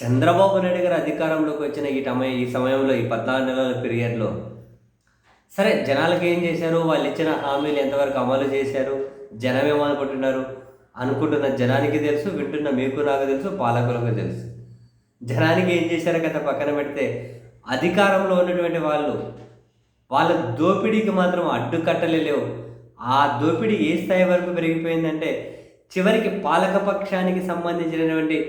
చంద్రబాబు నాయుడు గారు అధికారంలోకి వచ్చిన ఈ సమయంలో ఈ 14 నెలల పీరియడ్‌లో సరే జనాలకి ఏం చేశారు? వాళ్ళు ఇచ్చిన హామీలు ఎంతవరకు అమలు చేశారు? జనం ఏమనుకుంటున్నారు? అనుకుంటున్న జనానికి తెలుసు. వింటున్న మీకు నాకు తెలుసు. పాలకులకు తెలుసు. జనానికి ఏం చేశారో కథ పక్కన పెడితే అధికారంలో ఉన్నటువంటి వాళ్ళ దోపిడీకి మాత్రం అడ్డుకట్టలే లేవు. ఆ దోపిడీ ఏ స్థాయి వరకు పెరిగిపోయిందంటే చివరికి పాలకపక్షానికి సంబంధించినటువంటి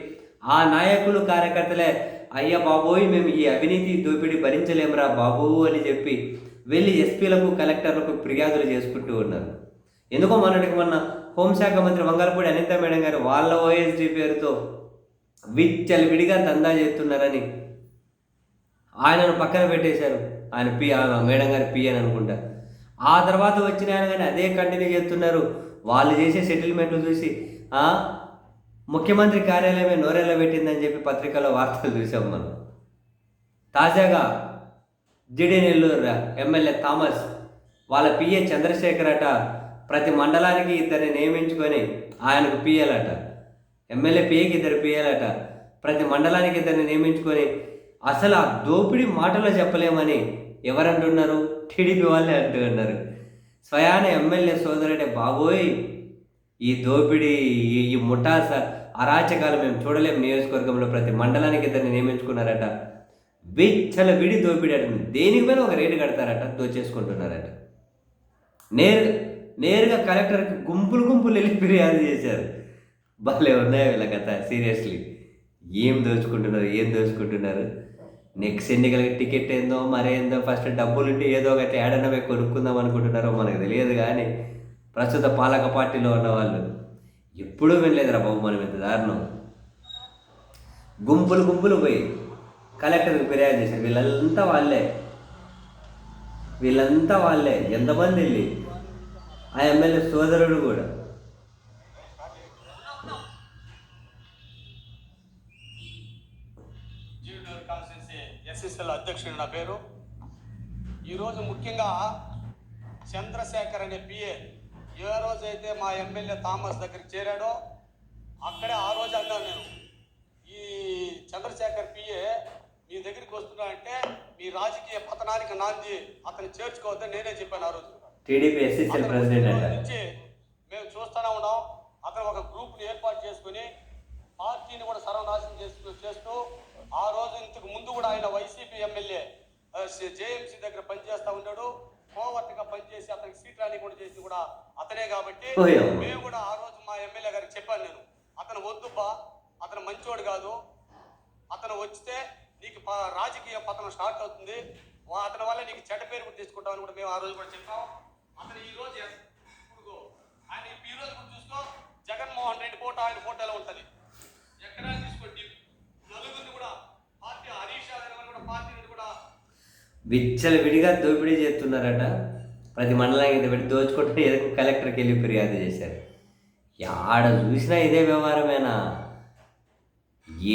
ఆ నాయకులు కార్యకర్తలే అయ్యా బాబోయ్ మేము ఈ అవినీతి దోపిడీ భరించలేమురా బాబు అని చెప్పి వెళ్ళి ఎస్పీలకు కలెక్టర్లకు ఫిర్యాదులు చేసుకుంటూ ఉన్నారు. ఎందుకో మొన్న హోంశాఖ మంత్రి వంగలపూడి అనిత మేడం గారు వాళ్ళ ఓఎస్డీ పేరుతో విచ్చలవిడిగా దందా చేస్తున్నారని ఆయనను పక్కన పెట్టేశారు. ఆయన మేడం గారి పి అని అనుకుంటా. ఆ తర్వాత వచ్చిన ఆయన కానీ అదే కంటిన్యూ చేస్తున్నారు. వాళ్ళు చేసే సెటిల్మెంట్లు చూసి ముఖ్యమంత్రి కార్యాలయమే నోరెళ్ళ పెట్టిందని చెప్పి పత్రికల్లో వార్తలు చూసాం మనం. తాజాగా జిడి నెల్లూరు ఎమ్మెల్యే థామస్ వాళ్ళ పిఏ చంద్రశేఖర్ అట ప్రతి మండలానికి ఇద్దరిని నియమించుకొని ఆయనకు పియ్యాలట. ఎమ్మెల్యే పిఏకి 2 పియ్యాలట. ప్రతి మండలానికి ఇద్దరిని నియమించుకొని అసలు ఆ దోపిడీ మాటలో చెప్పలేమని ఎవరంటున్నారు? టీడీపీ వాళ్ళే అంటూ ఉన్నారు. స్వయాన ఎమ్మెల్యే సోదరుడే బాబోయ్ ఈ దోపిడీ ఈ ముఠా అరాచకాలు మేము చూడలేము. నియోజకవర్గంలో ప్రతి మండలానికి ఇద్దరిని నియమించుకున్నారట. విడి దోపిడీ అట. దేనికి పైన ఒక రేటు కడతారట, దోచేసుకుంటున్నారట. నేరుగా కలెక్టర్కి గుంపులు వెళ్ళి ఫిర్యాదు చేశారు. భలే ఉన్నాయి వీళ్ళ కథ. సీరియస్లీ ఏం దోచుకుంటున్నారు. నెక్స్ట్ ఎన్నికలకి టికెట్ ఏందో మరేందో ఫస్ట్ డబ్బులుంటే ఏదో ఒకటి ఏడనవే కొనుక్కుందాం అనుకుంటున్నారో మనకు తెలియదు. కానీ ప్రస్తుత పాలక పార్టీలో ఉన్న వాళ్ళు ఎప్పుడూ వినలేదురా బాబు మనం ఇంత దారుణం. గుంపులు పోయి కలెక్టర్కి ఫిర్యాదు చేశారు. వీళ్ళంతా వాళ్ళే ఎంతమంది వెళ్ళి ఆ ఎమ్మెల్యే సోదరుడు కూడా ఎస్ఎస్ఎల్ అధ్యక్షుడు నా పేరు. ఈరోజు ముఖ్యంగా చంద్రశేఖర్ అనే పిఏ ఏ రోజైతే మా ఎమ్మెల్యే థామస్ దగ్గరికి చేరాడో అక్కడే ఆ రోజు అన్నాను నేను, ఈ చంద్రశేఖర్ పిఏ మీ దగ్గరికి వస్తున్నా అంటే మీ రాజకీయ పతనానికి నాంది అతను చేర్చుకోవద్దని నేనే చెప్పాను ఆ రోజు. నుంచి మేము చూస్తూనే ఉన్నాం. అతను ఒక గ్రూప్ని ఏర్పాటు చేసుకుని పార్టీని కూడా సర్వనాశనం చేస్తూ ఆ రోజు ఇంతకు ముందు కూడా ఆయన వైసీపీ ఎమ్మెల్యే జేఎంసీ దగ్గర పనిచేస్తూ ఉన్నాడు. కోవర్ట్గా పనిచేసి అతనికి సీట్ రాని కూడా చేసి కూడా అతనే. కాబట్టి మేము కూడా ఆ రోజు మా ఎమ్మెల్యే గారికి చెప్పాను నేను, అతను వద్దుబ్బా, అతను మంచోడు కాదు, అతను వచ్చితే నీకు రాజకీయ పతనం స్టార్ట్ అవుతుంది, అతని వల్ల నీకు చెడ్డ పేరు కూడా తీసుకుంటామని కూడా మేము ఆ రోజు కూడా చెప్పాం. అతను ఈ రోజు ఇప్పుడు ఆయన ఈ రోజు కూడా చూసుకో, జగన్మోహన్ రెడ్డి ఫోటో ఆయన ఫోటోలో ఉంటుంది. ఎక్కడ తీసుకోండి నలుగురిని కూడా పార్టీ హరీష్ యాదవ్ కూడా పార్టీ కూడా విడిగా దోపిడీ చేస్తున్నారట. ప్రతి మండలానికి పెట్టి దోచుకుంటే ఏదో కలెక్టర్కి వెళ్ళి ఫిర్యాదు చేశారు. ఆడ చూసినా ఇదే వ్యవహారమేనా?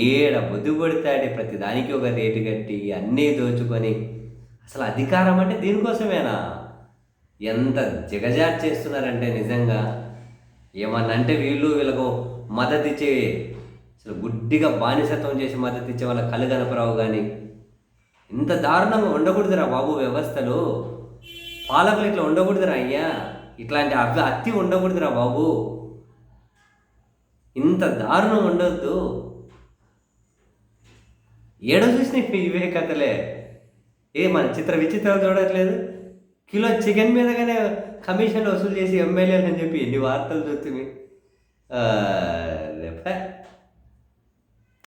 ఏడ బుద్ధి కొడతాడే ప్రతి దానికి ఒక రేటు కట్టి అన్నీ దోచుకొని అసలు అధికారం అంటే దీనికోసమేనా? ఎంత జిగజాట్ చేస్తున్నారంటే నిజంగా ఏమన్నా అంటే వీళ్ళకు మద్దతు ఇచ్చే అసలు గుడ్డిగా బానిసత్వం చేసి మద్దతు ఇచ్చే వాళ్ళ కళ్ళు కనపరావు. కానీ ఇంత దారుణంగా ఉండకూడదురా బాబు వ్యవస్థలు. పాలకులు ఇట్లా ఉండకూడదురా అయ్యా. ఇట్లాంటి అతి ఉండకూడదురా బాబు. ఇంత దారుణం ఉండొద్దు. ఏడో చూసిన ఇవే కథలే. మన విచిత్రాలు చూడట్లేదు. కిలో చికెన్ మీదగానే కమిషన్లు వసూలు చేసి ఎమ్మెల్యేలు అని చెప్పి ఎన్ని వార్తలు చూస్తుంది.